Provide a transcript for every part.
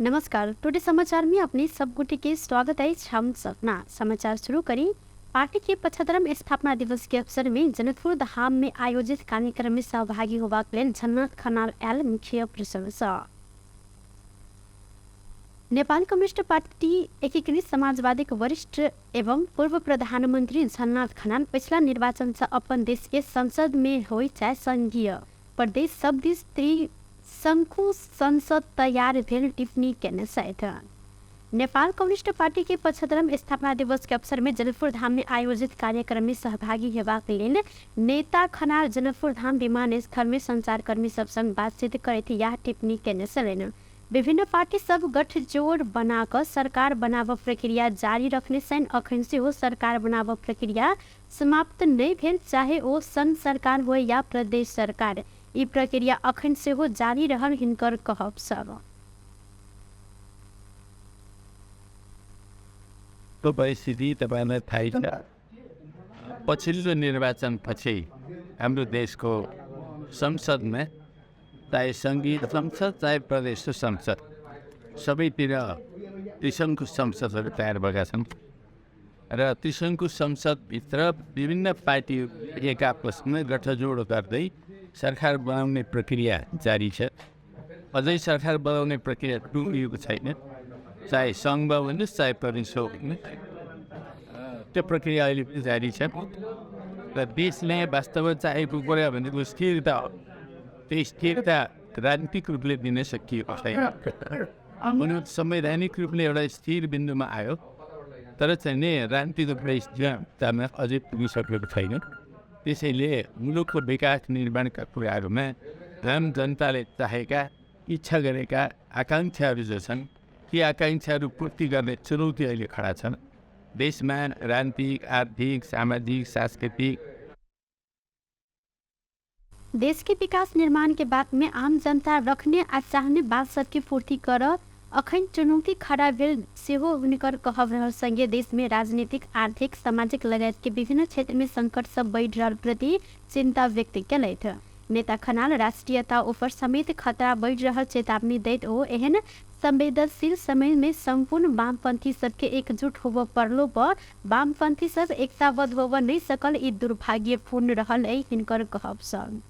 नमस्कार। टुडे समाचार में अपने सब गुटी के स्वागत है। हम सपना समाचार शुरू करें। पार्टी के 75वें स्थापना दिवस के अवसर में जनकपुर धाम में आयोजित कार्यक्रम में सहभागी होगा झन्नत खनाल एल मुख्य प्रशंसा। नेपाल कम्युनिस्ट पार्टी एकीकृत समाजवादी के वरिष्ठ एवं पूर्व प्रधानमंत्री झन्नत खनाल पिछला निर्वाचन से अपन देश के संसद में हो चाहे संघीय प्रदेश सब दिस शंकु संसद तैयार भेल टिप्पणी केने सहित नेपाल कम्युनिस्ट पार्टी के 75वें स्थापना दिवस के अवसर में जनकपुर धाम में आयोजित कार्यक्रम में सहभागी हेबाक लेल नेता खनाल जनकपुर धाम विमानस्थल में संचारकर्मी सब संग बातचीत करते यह टिप्पणी केने छलैन। विभिन्न पार्टी सब गठजोड़ बनाकर सरकार बनाव प्रक्रिया जारी रखने सन अखन से हो सरकार बनाव प्रक्रिया समाप्त नहीं भेल, चाहे वो संघ सरकार हो या प्रदेश सरकार, ई प्रक्रिया अखन से हो जारी रहल हिनकर कहब सब। तो परिस्थिति तपाईलाई थाहै छ। पछिल्लो निर्वाचनपछि हाम्रो देशको संसदमा चाहे सङ्घीय संसद चाहे प्रदेश संसद सबैतिर त्रिशङ्कु संसदहरू तयार भएका छन् र त्रिशङ्कु संसदभित्र विभिन्न पार्टी एक आपसमा गठजोड गर्दै सरकार बनाउने प्रक्रिया जारी छ। अझै सरकार बनाउने प्रक्रिया टुङ्गिएको छैन, चाहे सङ्घमा होस् चाहे प्रदेश होस्, त्यो प्रक्रिया अहिले पनि जारी छ र देशले वास्तवमा चाहेको कुरा भनेको स्थिरता हो। त्यो स्थिरता राजनीतिक रूपले दिन सकिएको छैन। संवैधानिक रूपले एउटा स्थिर बिन्दुमा आयो, तर चाहिँ नि राजनीतिक रूपले स्थिरतामा अझै पुगिसकेको छैन। त्यसैले मुलुकको विकास निर्माणका कुराहरूमा आम जनताले चाहेका इच्छा गरेका आकाङ्क्षाहरू जो छन् ती आकाङ्क्षाहरू पूर्ति गर्ने चुनौती अहिले खडा छन्। देशमा राजनीतिक, आर्थिक, सामाजिक, सांस्कृतिक देश के विकास निर्माण के बाद में आम जनता रखने आ चाहने बात सबकी पूर्ति कर अखन चुनौती खड़ा भेल सेहो हुनकर कहब रहल संगे देश में राजनीतिक, आर्थिक, सामाजिक लगायत के विभिन्न क्षेत्र में संकट सब बढ़ रहल प्रति चिंता व्यक्त कैलथि। नेता खनाल राष्ट्रीयता ऊपर समेत खतरा बढ़ रहल चेतावनी दैत ओ एहन संवेदनशील समय में संपूर्ण वामपंथी सबके एकजुट होब पड़लो पर वामपंथी सब एकताबद्ध होब नहीं सकल, ई दुर्भाग्यपूर्ण रहल है हिनकर कहब सब।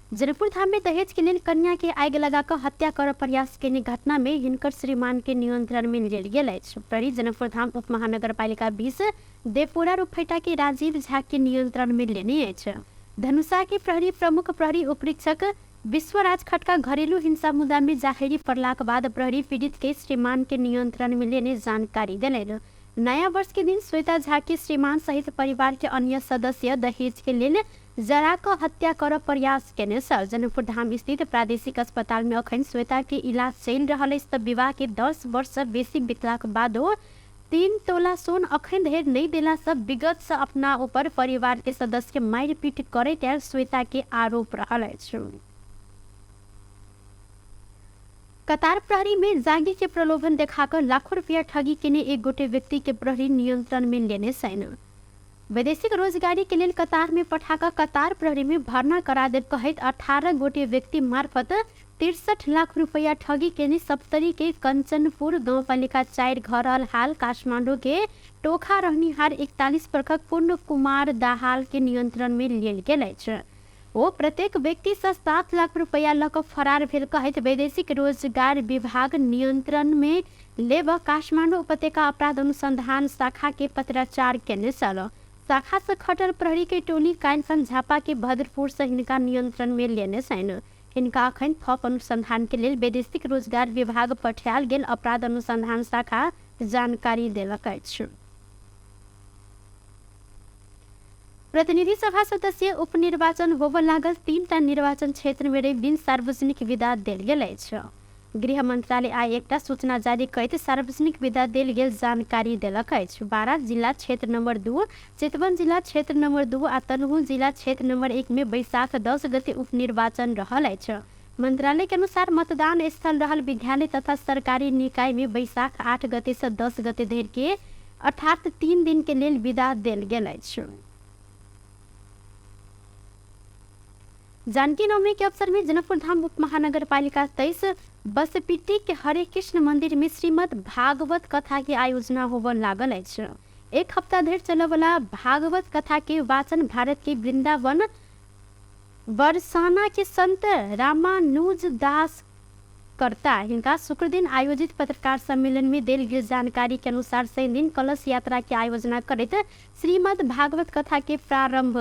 जनकपुर धाम में दहेज के लिए कन्या के आग लगाकर हत्या कर प्रयास के घटना में हिनकर श्रीमान के नियंत्रण में लेल गेल अछि। प्रहरी जनकपुर धाम उप महानगर पालिका 20 देवपुरा रूपफेटा के राजीव झा के नियंत्रण में लेने अछि। धनुषा के प्रहरी प्रमुख प्रहरी उपरीक्षक विश्वराज खटका घरेलू हिंसा मुद्दा में जाहिरी पड़लाक बाद प्रहरी पीड़ित के श्रीमान के नियंत्रण में लेने जानकारी दिलैन। नया वर्ष के दिन श्वेता झा के श्रीमान सहित परिवार के अन्य सदस्य दहेज के लिए जरा को हत्या कर प्रयास केने सर। जनकपुर धाम स्थित प्रादेशिक अस्पताल में अखन श्वेता के इलाज चल रहा है। विवाह के 10 वर्ष से बेसी बीतलाक बाद 3 तोला सोन अखन ढेर नहीं देला सब विगत से अपना ऊपर परिवार के सदस्य के मारपीट करे श्वेता के आरोप रहा। कतार प्रहरी में जागी के प्रलोभन दिखाकर लाखों रुपया ठगी केने एक गोटे व्यक्ति के प्रहरी नियंत्रण में लेने सैन। वैदेशिक रोजगारी के लिए कतार में पठाकर कतार प्रहरी में भर्ना करा दे कहित 18 गोटे व्यक्ति मार्फत 63 लाख रुपया ठगी केने सप्तरी के कंचनपुर गाउँपालिका 4 घर हाल काठमाडौँ के टोखा रहनिहार 41 वर्षक पूर्ण कुमार दाहाल के नियंत्रण में लेल गेल अछि। वो प्रत्येक व्यक्ति से 7 लाख रुपया लक फरार भेल कहित वैदेशिक रोजगार विभाग नियंत्रण में लेब काठमाडौँ उपत्यका अपराध अनुसंधान शाखा के पत्राचार केने छल। शाखा से खटल प्रहरी के टोली कानसन झापा के भद्रपुर से हिनका नियंत्रण में लेने सैन। हिनका अखन थप अनुसंधान के लिए वैदेशिक रोजगार विभाग पठायल गेल अपराध अनुसंधान शाखा जानकारी देलक अछि। प्रतिनिधि सभा सदस्य उपनिर्वाचन होब लागल 3टा निर्वाचन क्षेत्र में बिन सार्वजनिक विदा देल गेल अछि। गृह मंत्रालय आइ एकटा सूचना जारी करैत सार्वजनिक विदा देल गेल जानकारी देलक अछि। 12 जिला क्षेत्र नंबर 2, चितवन जिला क्षेत्र नंबर 2 आ तनहुँ जिला क्षेत्र नंबर 1 में बैसाख 10 गते उपनिर्वाचन रहल अछि। मंत्रालय के अनुसार मतदान स्थल रहल विद्यालय तथा सरकारी निकाय में बैसाख 8 गते से 10 गते धरि के अर्थात 3 दिन के लेल विदा देल गेल अछि। जानकी नवमी के अवसर में जनकपुर धाम उप महानगर पालिका 23 बसपिट्टी के हरे कृष्ण मंदिर में श्रीमद् भागवत कथा के आयोजना होबे लागल अछि। एक हफ्ता धरि चलय वाला भागवत कथा के वाचन भारत के वृंदावन बरसाना के संत रामानुज दास करता। हिनका शुक्र दिन आयोजित पत्रकार सम्मेलन में देल गेल जानकारी के अनुसार शनि दिन कलश यात्रा के आयोजना करैत श्रीमद् भागवत कथा के प्रारंभ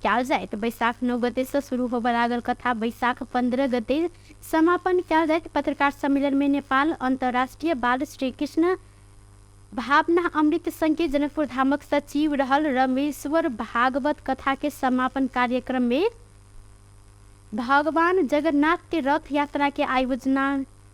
कयल जायत। बैसाख 9 गते से शुरू होबे लागल कथा बैसाख 15 गते समापन कयल जायत। पत्रकार सम्मेलन में नेपाल अंतर्राष्ट्रीय बाल श्री कृष्ण भावना अमृत संघ के जनकपुर धामक सचिव रहल रमेश्वर भागवत कथा के समापन कार्यक्रम में भगवान जगन्नाथ के रथ यात्रा के आयोजना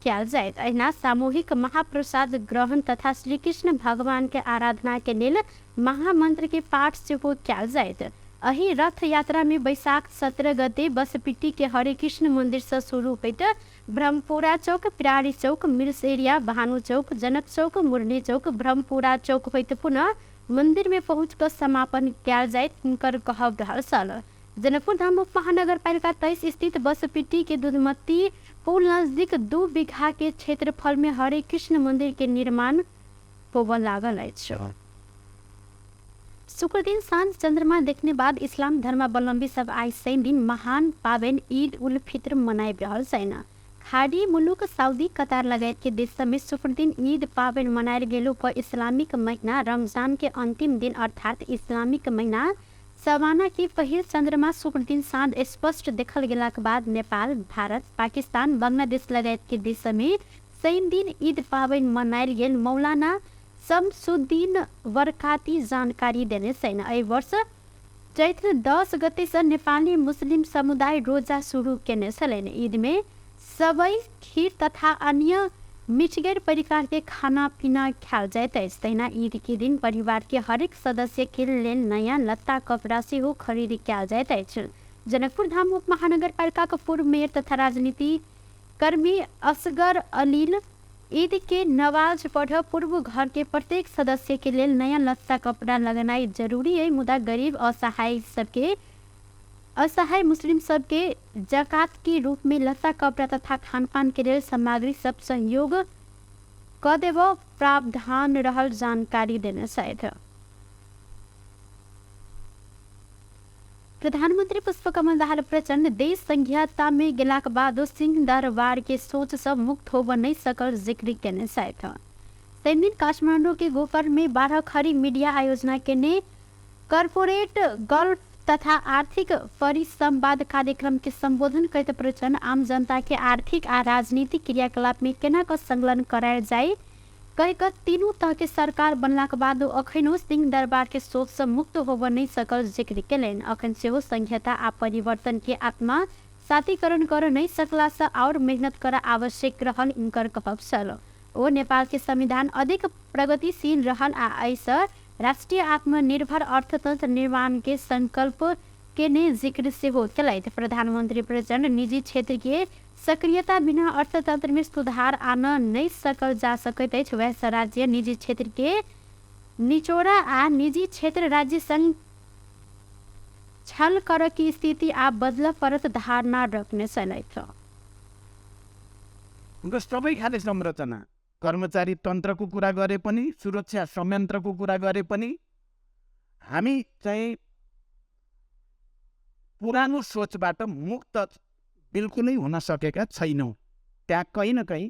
कयल जायत। अहिना सामूहिक महाप्रसाद ग्रहण तथा श्री कृष्ण भगवान के आराधना के लेल महामंत्र के पाठ सेहो कयल जायत। अही रथ यात्रा में बैसाख 17 गते बसपिट्टी के हरे कृष्ण मंदिर से शुरू होइत ब्रह्मपुरा चौक, पिरारी चौक, मिल्स एरिया, भानु चौक, जनक चौक, मुरली चौक, ब्रह्मपुरा चौक होइत पुनः मंदिर में पहुँच कर समापन कयल जायत। हुनकर कहब रहल छल। जनकपुर धाम उप महानगर पालिका 23 स्थित बसपिट्टी के दूधमती पुल नजदीक 2 बीघा के क्षेत्रफल में हरे कृष्ण मंदिर के निर्माण होबे लागल अछि। शुक्र दिन सांझ चंद्रमा देखने बाद इस्लाम धर्मावलंबी सब आई शनि दिन महान पावन ईद उल फित्र मनाए रहल छन्। खाड़ी मुलुक सऊदी, कतार लगायत के देश में शुक्र दिन ईद पावन मनायल गेलो पर इस्लामिक महीना रमजान के अंतिम दिन अर्थात इस्लामिक महीना सवाना के पहिल चंद्रमा शुक्र दिन साँझ स्पष्ट देखल गेला के बाद नेपाल, भारत, पाकिस्तान, बांग्लादेश लगायत के देश में शनि दिन ईद पावन मनायल गेल। मौलाना शमसुद्दीन वरकाती जानकारी देने छन्। एहि वर्ष चैत्र 10 गते से नेपाली मुस्लिम समुदाय रोजा शुरू केने छलनि। ईद में सबई खीर तथा अन्य मिठगर परिकार के खाना पीना खायल जाइत अछि। तहिना ईद के दिन परिवार के हरेक सदस्य के लेल नया लत्ता कपड़ा सेहो खरीद कयल जाइत अछि। जनकपुर धाम उप महानगर पालिका के पूर्व मेयर तथा राजनीति कर्मी असगर अलील ईद के नमाज पढ़ पूर्व घर के प्रत्येक सदस्य के लेल नया लत्ता कपड़ा लगनाई जरूरी है। मुदा गरीब असहाय मुस्लिम सबके जकात के रूप में लत्ता कपड़ा तथा खान पान के लेल सामग्री सब सहयोग क देव प्रावधान रहल जानकारी देने छथि। प्रधानमंत्री पुष्पकमल दाहाल प्रचंड देश संघीयता में गेलाक बाद सिंह दरबार के सोच से मुक्त होब नहीं सकल जिक्र केने छथि। शनि दिन काठमांडू के गोकर में 12 खरी मीडिया आयोजना केने कॉर्पोरेट गल्फ तथा आर्थिक परिसंवाद कार्यक्रम के संबोधन करते प्रचंड आम जनता के आर्थिक आ राजनीतिक क्रियाकलाप में केना क संलग्न करायल जाए कह कर तीनों तह के सरकार बनला के बाद अखनो सिंह दरबार के सोच से मुक्त होब नहीं सकल जिक्र केलनि। अखन सेहो संघीयता आ परिवर्तन के आत्मा सातीकरण कर नहीं सकला से और मेहनत करा आवश्यक रहल इनकर कहब छल। ओ नेपाल के संविधान अधिक प्रगतिशील रहल आ ऐसा राष्ट्रीय आत्मनिर्भर अर्थतंत्र निर्माण के संकल्प के ने जिक्र से हो चलते। प्रधानमंत्री प्रचंड निजी क्षेत्र के सक्रियता बिना अर्थतंत्र में सुधार आना नहीं सकल जा सकते। वैसे राज्य निजी क्षेत्र के निचोड़ा आ निजी क्षेत्र राज्य संग छल कर की स्थिति आ बदल परत धारणा रखने चलते। सबै खाले संरचना कर्मचारी तन्त्रको कुरा गरे पनि सुरक्षा संयन्त्रको कुरा गरे पनि हामी चाहिँ पुरानो सोचबाट मुक्त बिल्कुलै हुन सकेका छैनौँ। त्यहाँ कहीँ न कहीँ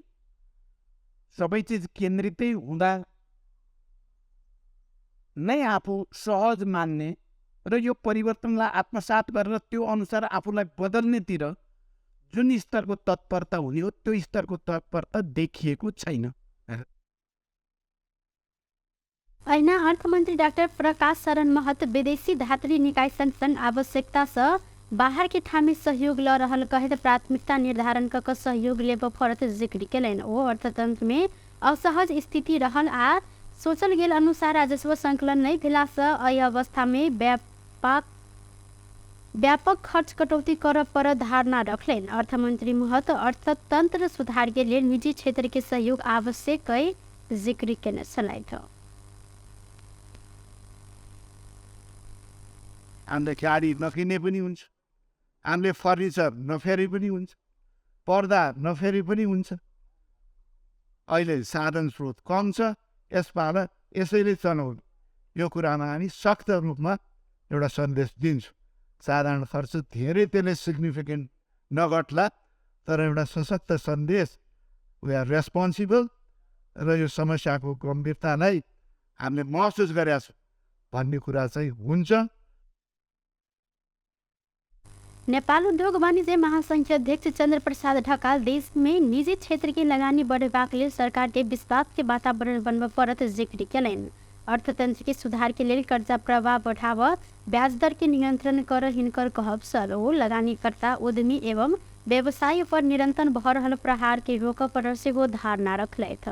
सबै चिज केन्द्रितै हुँदा नै आफू सहज मान्ने र यो परिवर्तनलाई आत्मसात गरेर त्यो अनुसार आफूलाई बदल्नेतिर जुन स्तरको तत्परता हुने हो त्यो स्तरको तत्परता देखिएको छैन। ऐना अर्थमंत्री डॉक्टर प्रकाश शरण महत विदेशी धात्री निकाय संग आवश्यकता से बाहर के ठामी सहयोग ल रहल कहे प्राथमिकता निर्धारण क सहयोग लेब फरत जिक्र केलनि। ओ अर्थतंत्र में असहज स्थिति रहल आ सोचल गेल अनुसार राजस्व संकलन नहीं भेला से एहि अवस्था में व्यापक खर्च कटौती कर पर धारणा रखलनि। अर्थमंत्री महत अर्थतंत्र सुधार के लिए निजी क्षेत्र के सहयोग आवश्यक जिक्र केने छलथि। अन्त खेलाडी नकिने पनि हुन्छ, हामीले फर्निचर नफेरी पनि हुन्छ, पर्दा नफेरी पनि हुन्छ। अहिले साधन स्रोत कम छ, यसपाला यसैले चलाउनु, यो कुरामा हामी सख्त रूपमा एउटा सन्देश दिन्छौँ। साधारण खर्च धेरै त्यसले सिग्निफिकेन्ट नघट्ला, तर एउटा सशक्त सन्देश, वी आर रेस्पोन्सिबल र यो समस्याको गम्भीरतालाई हामीले महसुस गरेका छौँ भन्ने कुरा चाहिँ हुन्छ। नेपाल उद्योग वाणिज्य महासंघ के अध्यक्ष चंद्र प्रसाद ढकाल देश में निजी क्षेत्र की लगानी बढ़ेबाक लेल सरकार के विश्वास के वातावरण बनबऽ पड़त जिक्र कयलनि। अर्थतंत्र के सुधार के लेल कर्जा प्रवाह बढ़ावऽ, ब्याज दर के नियंत्रण कर हिनकर कहब सर ओ लगानीकर्ता, उद्यमी एवं व्यवसाय पर निरंतर भऽ रहल प्रहार के रोकऽ पर सेहो धारणा रखलथि।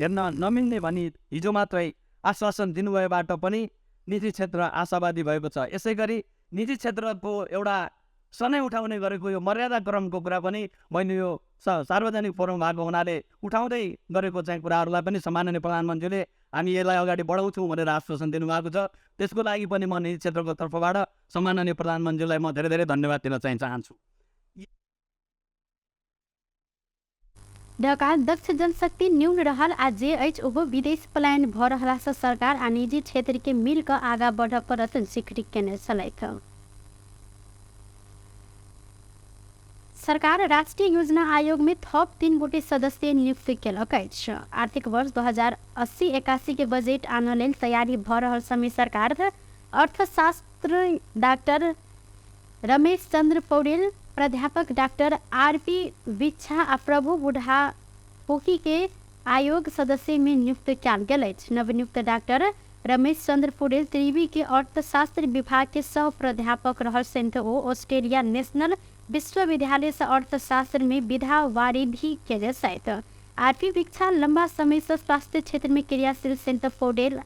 हेर्न नमिल्ने भनी हिजो मात्रै आश्वासन दिनुभएबाट पनि निजी क्षेत्र आशावादी भएको छ। यसै गरी निजी क्षेत्रको एउटा सनै उठाउने गरेको यो मर्यादा क्रमको कुरा पनि मैले यो सार्वजनिक फोरम भएको हुनाले उठाउँदै गरेको चाहिँ कुराहरूलाई पनि सम्माननीय प्रधानमन्त्रीले हामी यसलाई अगाडि बढाउँछौँ भनेर आश्वासन दिनुभएको छ। त्यसको लागि पनि म निजी क्षेत्रको तर्फबाट सम्माननीय प्रधानमन्त्रीलाई म धेरै धेरै धन्यवाद दिन चाहिँ चाहन्छु। ढकाल दक्ष जनशक्ति न्यून रहल आ जेएचओ विदेश पलायन भऽ रहला से सरकार आ निजी क्षेत्र के मिल कऽ आगाँ बढ़ऽ पड़त जिक्र केने छलथि। सरकार राष्ट्रीय योजना आयोग में थप 3 गोटे सदस्य नियुक्त केलक अछि। आर्थिक वर्ष 2080-81 के बजेट आनऽ लेल तैयारी भऽ रहल समय सरकार अर्थशास्त्र डॉक्टर रमेश चंद्र पौडेल, प्राध्यापक डॉक्टर आरपी विच्छा आ प्रभु बुढ़ा पोखी के आयोग सदस्य में नियुक्त कयल गेल अछि। नवनियुक्त डॉक्टर रमेश चंद्र पौडेल त्रिवी के अर्थशास्त्र विभाग के सह प्राध्यापक रहल सहित ओ ऑस्ट्रेलिया नेशनल विश्वविद्यालय से अर्थशास्त्र में विधा वारिधि केले सहित। आरपी विच्छा लंबा समय से स्वास्थ्य क्षेत्र में क्रियाशील सहित पौडेल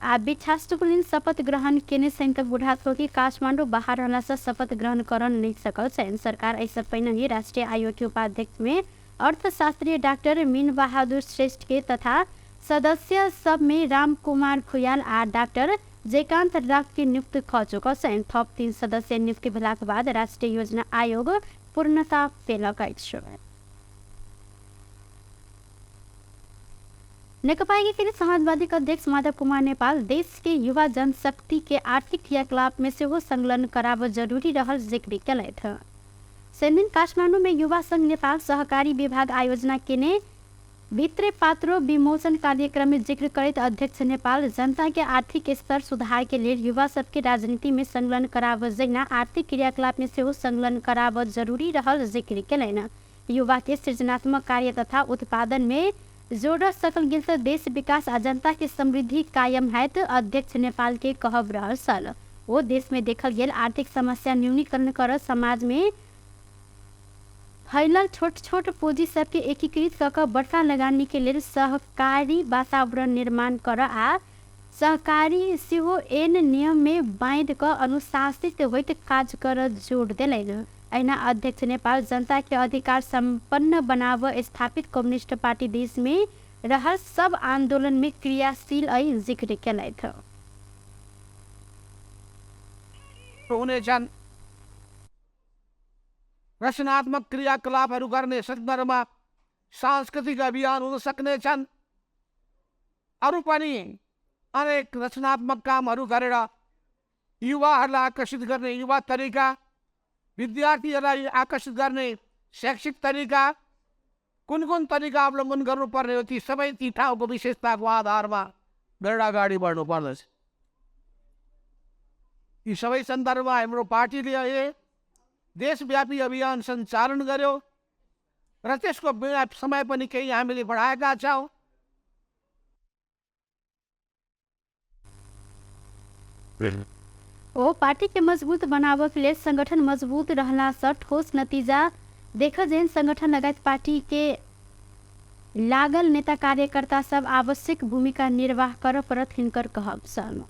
आ बिच्छास्तुकुलिन शपथ ग्रहण केने सहित बुढ़ा थोकी काठमांडू बाहर रहला से शपथ ग्रहण कर नहीं सकल छन्। सरकार ऐसा पहिने ही राष्ट्रीय आयोग के उपाध्यक्ष में अर्थशास्त्री डॉक्टर मीन बहादुर श्रेष्ठ के तथा सदस्य सब में राम कुमार खुयाल आ डॉक्टर जयकांत राग के नियुक्त ख चुकल छन्। थप 3 सदस्य नियुक्त भेला के बाद राष्ट्रीय योजना आयोग पूर्णता पेलक अछि। नेकपा एकीकृत समाजवादी का अध्यक्ष माधव कुमार नेपाल देश के युवा जनशक्ति के आर्थिक क्रियाकलाप में सेहो संलग्न कराव जरूरी रहल जिक्र केलथि। सेनदिन काठमांडू में युवा संघ नेपाल सहकारी विभाग आयोजना केने भित्रे पात्रो विमोचन कार्यक्रम में जिक्र करैत अध्यक्ष नेपाल जनता के आर्थिक स्तर सुधार के लिए युवा सबके राजनीति में संलग्न कराव जैना आर्थिक क्रियाकलाप में सेहो संलग्न कराव जरूरी रहल जिक्र केलनि। युवा के सृजनात्मक कार्य तथा उत्पादन में जोड़ सकल गेल तऽ देश विकास आ जनता के समृद्धि कायम हैत अध्यक्ष नेपाल के कहब रहल सल। ओ देश में देखल गेल आर्थिक समस्या न्यूनीकरण कर समाज में फैलल छोट छोट पूंजी सबके एकीकृत कऽ कऽ बड़का लगानी के लेल सहकारी वातावरण निर्माण कर आ सहकारी सेहो एन नियम में बाँध कऽ अनुशासित होइत काज कर जोड़ देलनि। अहिना अध्यक्ष नेपाल जनता के अधिकार संपन्न बनाव स्थापित कम्युनिस्ट पार्टी देश में रहल सब आंदोलन में क्रियाशील अई जिक्र केलथि। रचनात्मक क्रियाकलापहरू गर्ने सन्दर्भमा सांस्कृतिक अभियान हुन सक्ने छन्। अरू पनि अनेक रचनात्मक कामहरू गरेर युवाहरूलाई आकर्षित गर्ने युवा तरिका, विद्यार्थीहरूलाई आकर्षित गर्ने शैक्षिक तरिका, कुन तरिका अवलम्बन गर्नुपर्ने हो ती सबै ती ठाउँको विशेषताको आधारमा गरेर अगाडि बढ्नु पर्दछ। यी सबै सन्दर्भमा हाम्रो पार्टीले अहिले देशव्यापी अभियान सञ्चालन गर्यो र त्यसको समय पनि केही हामीले बढाएका छौँ। ओ पार्टी के मजबूत बनाव के लिए संगठन मजबूत रहला से ठोस नतीजा देख जैन संगठन लगायत पार्टी के लागल नेता कार्यकर्ता सब आवश्यक भूमिका निर्वाह कर परत हिनकर कहब सन।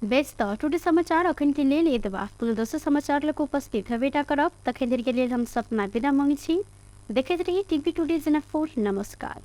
व्यस्त टुडे समाचार अखन के लेल एतबा पुल दोसर समाचार लग उपस्थित हेबेटा करब तखन देर के लेल हम सपना विदा मांगी छी। देखैत रही टीवी टुडे जनकपुर। नमस्कार।